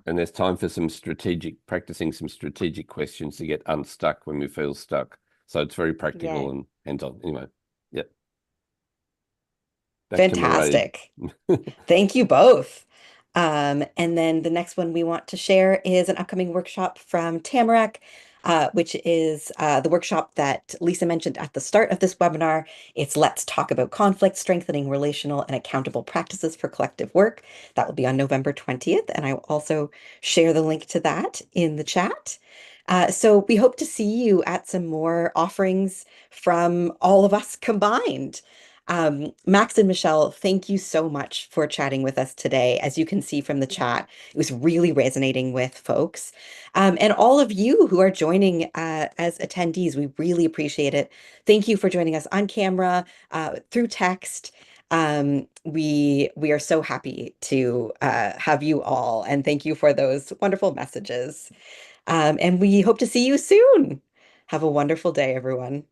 practicing some strategic questions to get unstuck when we feel stuck. So it's very practical and hands-on. Anyway, yeah. Back to Mairead. Fantastic. Thank you both. And then the next one we want to share is an upcoming workshop from Tamarack, which is the workshop that Lisa mentioned at the start of this webinar. It's Let's Talk About Conflict, Strengthening Relational and Accountable Practices for Collective Work. That will be on November 20th, and I will also share the link to that in the chat. So we hope to see you at some more offerings from all of us combined. Max and Michelle, thank you so much for chatting with us today. As you can see from the chat, it was really resonating with folks. And all of you who are joining as attendees, we really appreciate it. Thank you for joining us on camera, through text. We are so happy to have you all, and thank you for those wonderful messages. And we hope to see you soon. Have a wonderful day, everyone.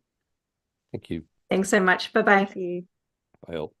Thank you. Thanks so much. Bye-bye. Thank you. Bye all.